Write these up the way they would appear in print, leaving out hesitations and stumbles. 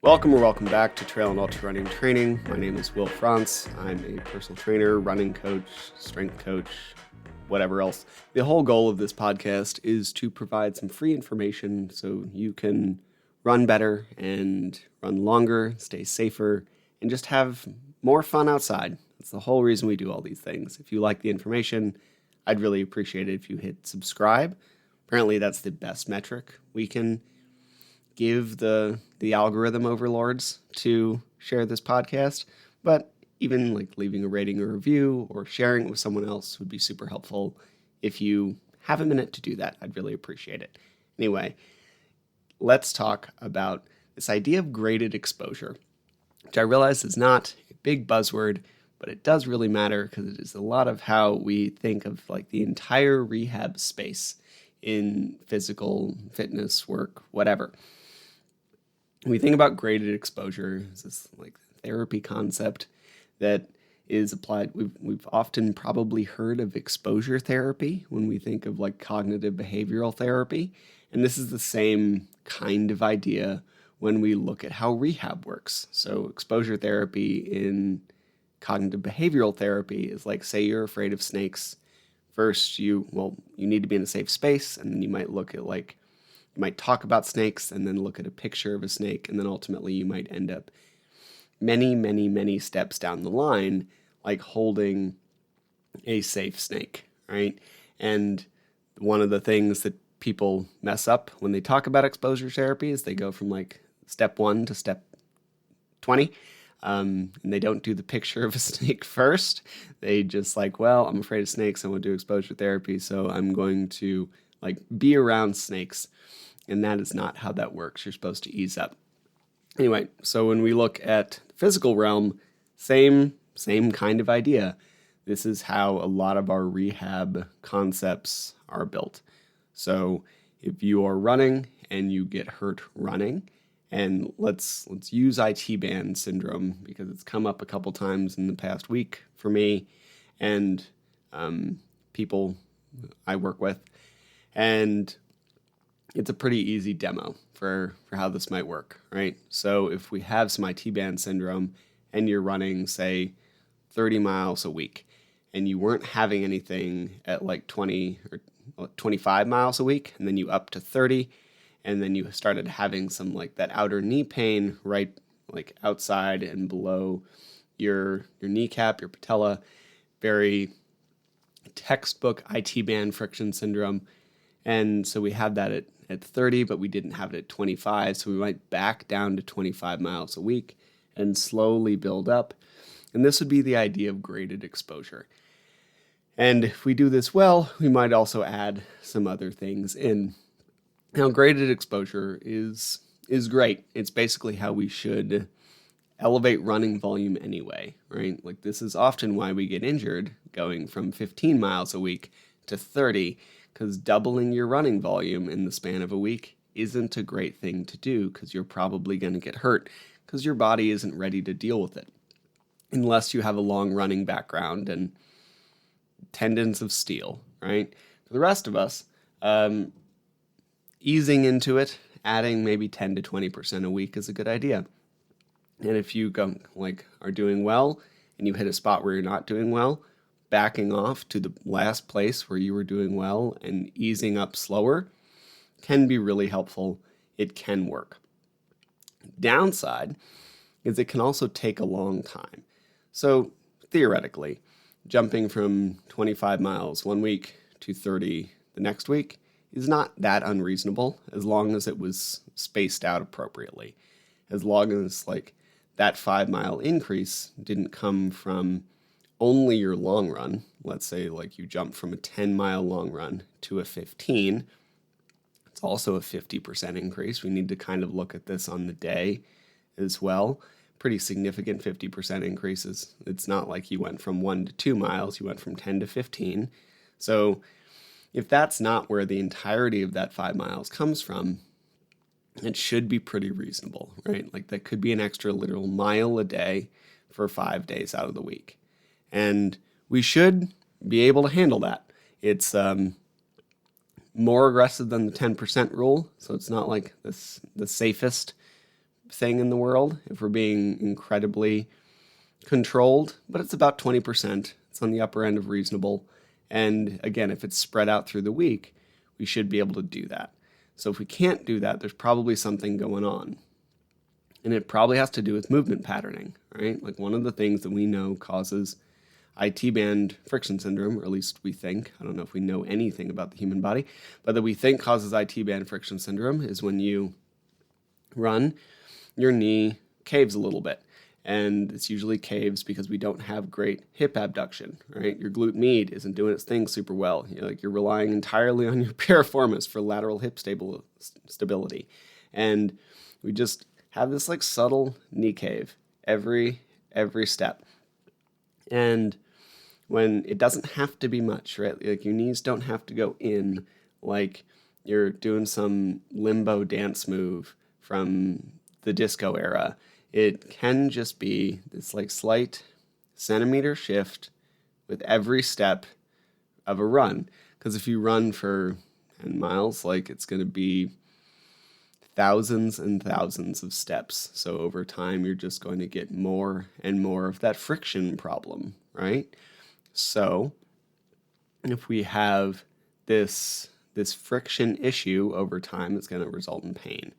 Welcome back to Trail and Ultra Running Training. My name is Will France. I'm a personal trainer, running coach, strength coach, whatever else. The whole goal of this podcast is to provide some free information so you can run better and run longer, stay safer, and just have more fun outside. That's the whole reason we do all these things. If you like the information, I'd really appreciate it if you hit subscribe. Apparently that's the best metric we can give the algorithm overlords to share this podcast, but even like leaving a rating or review or sharing it with someone else would be super helpful. If you have a minute to do that, I'd really appreciate it. Anyway, let's talk about this idea of graded exposure, which I realize is not a big buzzword, but it does really matter because it is a lot of how we think of like the entire rehab space in physical fitness work, whatever. When we think about graded exposure, it's this like therapy concept that is applied. We've often probably heard of exposure therapy when we think of like cognitive behavioral therapy. And this is the same kind of idea when we look at how rehab works. So exposure therapy in cognitive behavioral therapy is like, say you're afraid of snakes. First, you need to be in a safe space, and then you might look at you might talk about snakes and then look at a picture of a snake, and then ultimately you might end up many steps down the line, like holding a safe snake, right? And one of the things that people mess up when they talk about exposure therapy is they go from like step 1 to step 20. And they don't do the picture of a snake first. They just like, well, I'm afraid of snakes. I want to do exposure therapy, so I'm going to like be around snakes. And that is not how that works. You're supposed to ease up. Anyway, so when we look at the physical realm, same kind of idea. This is how a lot of our rehab concepts are built. So if you are running and you get hurt running, and let's use IT band syndrome because it's come up a couple times in the past week for me and people I work with, and it's a pretty easy demo for how this might work, right? So if we have some IT band syndrome and you're running, say, 30 miles a week, and you weren't having anything at like 20 or 25 miles a week, and then you up to 30, and then you started having some like that outer knee pain right like outside and below your kneecap, your patella, very textbook IT band friction syndrome. And so we had that at 30, but we didn't have it at 25. So we went back down to 25 miles a week and slowly build up. And this would be the idea of graded exposure. And if we do this well, we might also add some other things in. Now, graded exposure is great. It's basically how we should elevate running volume anyway, right? Like this is often why we get injured going from 15 miles a week to 30, because doubling your running volume in the span of a week isn't a great thing to do because you're probably going to get hurt because your body isn't ready to deal with it unless you have a long running background and tendons of steel, right? For the rest of us, easing into it, adding maybe 10 to 20% a week is a good idea. And if you are doing well and you hit a spot where you're not doing well, backing off to the last place where you were doing well and easing up slower can be really helpful. It can work. Downside is it can also take a long time. So theoretically, jumping from 25 miles one week to 30 the next week is not that unreasonable as long as it was spaced out appropriately. As long as like that 5-mile increase didn't come from only your long run. Let's say like you jump from a 10-mile long run to a 15. It's also a 50% increase. We need to kind of look at this on the day as well. Pretty significant 50% increases. It's not like you went from 1 to 2 miles, you went from 10 to 15. So if that's not where the entirety of that 5 miles comes from, it should be pretty reasonable, right? Like that could be an extra literal mile a day for 5 days out of the week. And we should be able to handle that. It's more aggressive than the 10% rule, so it's not like the safest thing in the world if we're being incredibly controlled, but it's about 20%. It's on the upper end of reasonable. And again, if it's spread out through the week, we should be able to do that. So if we can't do that, there's probably something going on. And it probably has to do with movement patterning, right? Like one of the things that we know causes IT band friction syndrome, or at least we think, I don't know if we know anything about the human body, but that we think causes IT band friction syndrome is when you run, your knee caves a little bit. And it's usually caves because we don't have great hip abduction, right? Your glute med isn't doing its thing super well. You're relying entirely on your piriformis for lateral hip stability. And we just have this like subtle knee cave every step. And when it doesn't have to be much, right? Like your knees don't have to go in like you're doing some limbo dance move from the disco era. It can just be this like slight centimeter shift with every step of a run. Because if you run for 10 miles, like it's going to be thousands and thousands of steps. So over time, you're just going to get more and more of that friction problem, right? So if we have this friction issue over time, it's going to result in pain.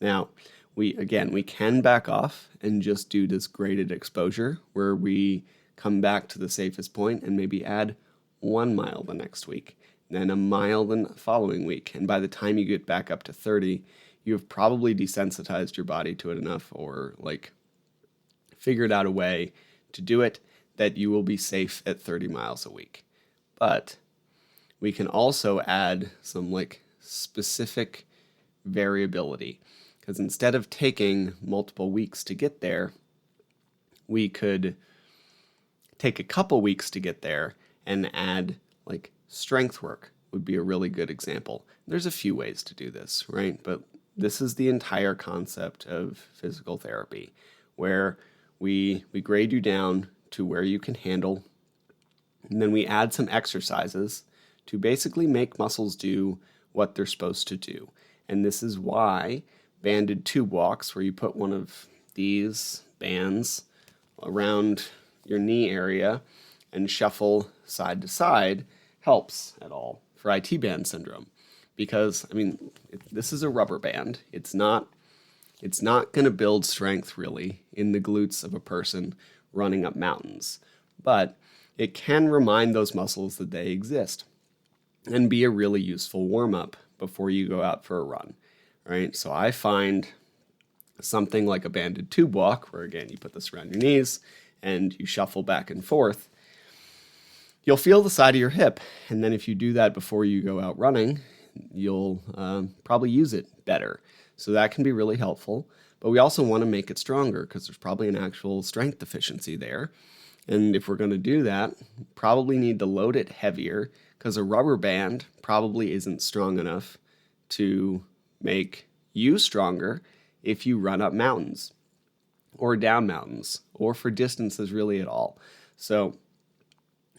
Now, we can back off and just do this graded exposure where we come back to the safest point and maybe add 1 mile the next week, then a mile the following week. And by the time you get back up to 30, you've probably desensitized your body to it enough or like figured out a way to do it that you will be safe at 30 miles a week. But we can also add some like specific variability. Because instead of taking multiple weeks to get there, we could take a couple weeks to get there and add like strength work would be a really good example. There's a few ways to do this, right? But this is the entire concept of physical therapy, where we grade you down to where you can handle, and then we add some exercises to basically make muscles do what they're supposed to do. And this is why banded tube walks, where you put one of these bands around your knee area and shuffle side to side, helps at all for IT band syndrome. Because, this is a rubber band. It's not going to build strength really in the glutes of a person running up mountains. But it can remind those muscles that they exist and be a really useful warm-up before you go out for a run. Right? So I find something like a banded tube walk, where again, you put this around your knees and you shuffle back and forth. You'll feel the side of your hip. And then if you do that before you go out running, you'll probably use it better. So that can be really helpful. But we also want to make it stronger because there's probably an actual strength deficiency there. And if we're going to do that, probably need to load it heavier because a rubber band probably isn't strong enough to make you stronger if you run up mountains or down mountains or for distances really at all. So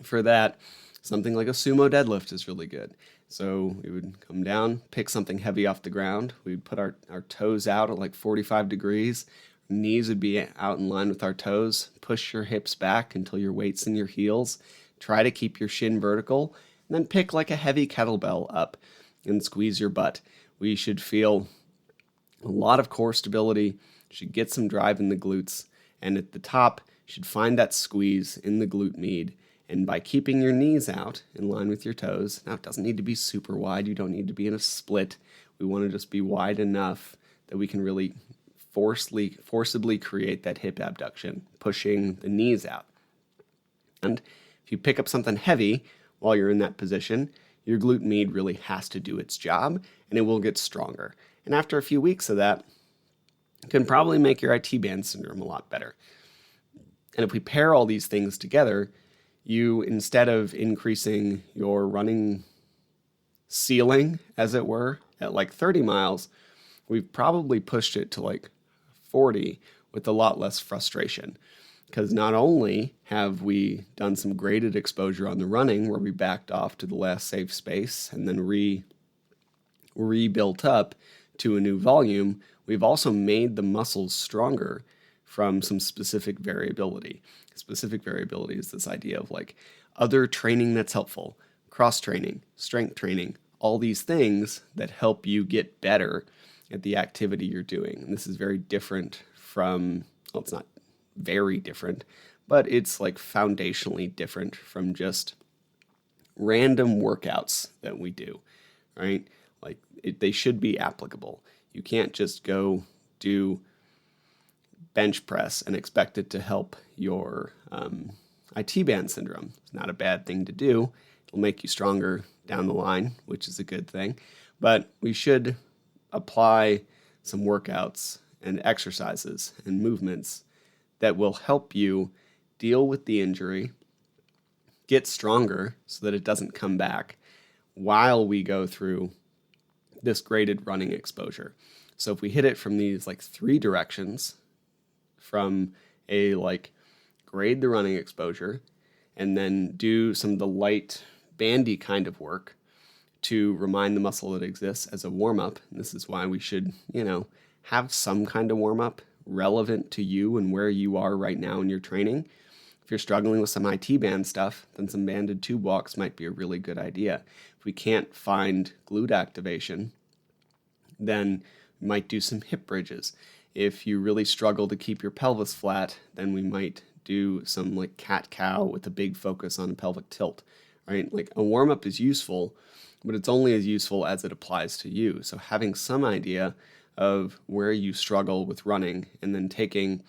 for that, something like a sumo deadlift is really good. So we would come down, pick something heavy off the ground. We'd put our toes out at like 45 degrees. Knees would be out in line with our toes. Push your hips back until your weight's in your heels. Try to keep your shin vertical. And then pick like a heavy kettlebell up and squeeze your butt. We should feel a lot of core stability, should get some drive in the glutes, and at the top, you should find that squeeze in the glute med. And by keeping your knees out in line with your toes, now it doesn't need to be super wide, you don't need to be in a split. We want to just be wide enough that we can really forcibly create that hip abduction, pushing the knees out. And if you pick up something heavy while you're in that position, your glute med really has to do its job, and it will get stronger. And after a few weeks of that, it can probably make your IT band syndrome a lot better. And if we pair all these things together, you, instead of increasing your running ceiling, as it were, at like 30 miles, we've probably pushed it to like 40 with a lot less frustration. Because not only have we done some graded exposure on the running where we backed off to the last safe space and then rebuilt up to a new volume, we've also made the muscles stronger from some specific variability. Specific variability is this idea of like other training that's helpful, cross training, strength training, all these things that help you get better at the activity you're doing. And this is very different from, well, it's not very different, but it's like foundationally different from just random workouts that we do, right? Like they should be applicable. You can't just go do bench press and expect it to help your IT band syndrome. It's not a bad thing to do. It'll make you stronger down the line, which is a good thing. But we should apply some workouts and exercises and movements that will help you deal with the injury, get stronger so that it doesn't come back while we go through this graded running exposure. So if we hit it from these like 3 directions, from a like grade the running exposure and then do some of the light bandy kind of work to remind the muscle that exists as a warm-up. And this is why we should, have some kind of warm-up relevant to you and where you are right now in your training. If you're struggling with some IT band stuff, then some banded tube walks might be a really good idea. If we can't find glute activation, then we might do some hip bridges. If you really struggle to keep your pelvis flat, then we might do some like cat-cow with a big focus on pelvic tilt, right? Like a warm-up is useful, but it's only as useful as it applies to you. So having some idea of where you struggle with running and then taking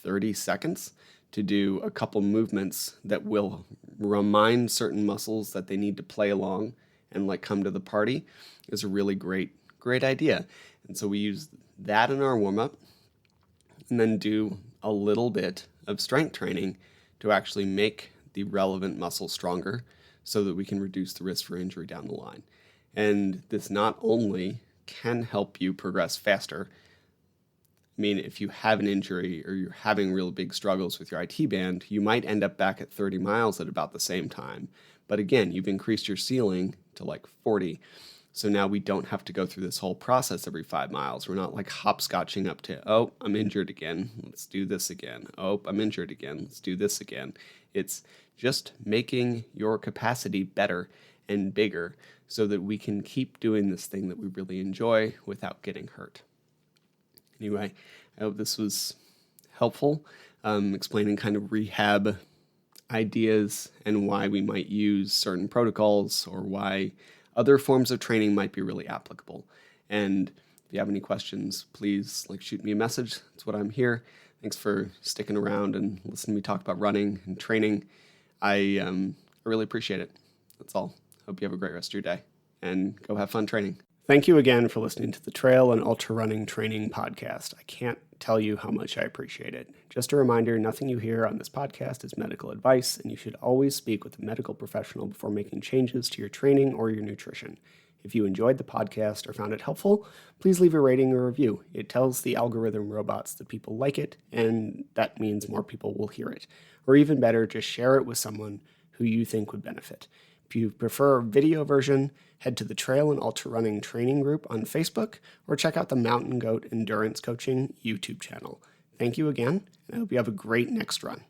30 seconds to do a couple movements that will remind certain muscles that they need to play along and like come to the party is a really great idea. And so we use that in our warm-up and then do a little bit of strength training to actually make the relevant muscle stronger so that we can reduce the risk for injury down the line. And this not only can help you progress faster. I mean, if you have an injury or you're having real big struggles with your IT band, you might end up back at 30 miles at about the same time. But again, you've increased your ceiling to like 40. So now we don't have to go through this whole process every 5 miles. We're not like hopscotching up to, oh, I'm injured again. Let's do this again. Oh, I'm injured again. Let's do this again. It's just making your capacity better and bigger so that we can keep doing this thing that we really enjoy without getting hurt. Anyway, I hope this was helpful, explaining kind of rehab ideas and why we might use certain protocols or why other forms of training might be really applicable. And if you have any questions, please shoot me a message. That's what I'm here. Thanks for sticking around and listening to me talk about running and training. I really appreciate it. That's all. Hope you have a great rest of your day and go have fun training. Thank you again for listening to the Trail and Ultra Running Training Podcast. I can't tell you how much I appreciate it. Just a reminder, nothing you hear on this podcast is medical advice, and you should always speak with a medical professional before making changes to your training or your nutrition. If you enjoyed the podcast or found it helpful, please leave a rating or review. It tells the algorithm robots that people like it, and that means more people will hear it. Or even better, just share it with someone who you think would benefit. If you prefer a video version, head to the Trail and Ultra Running Training Group on Facebook or check out the Mountain Goat Endurance Coaching YouTube channel. Thank you again, and I hope you have a great next run.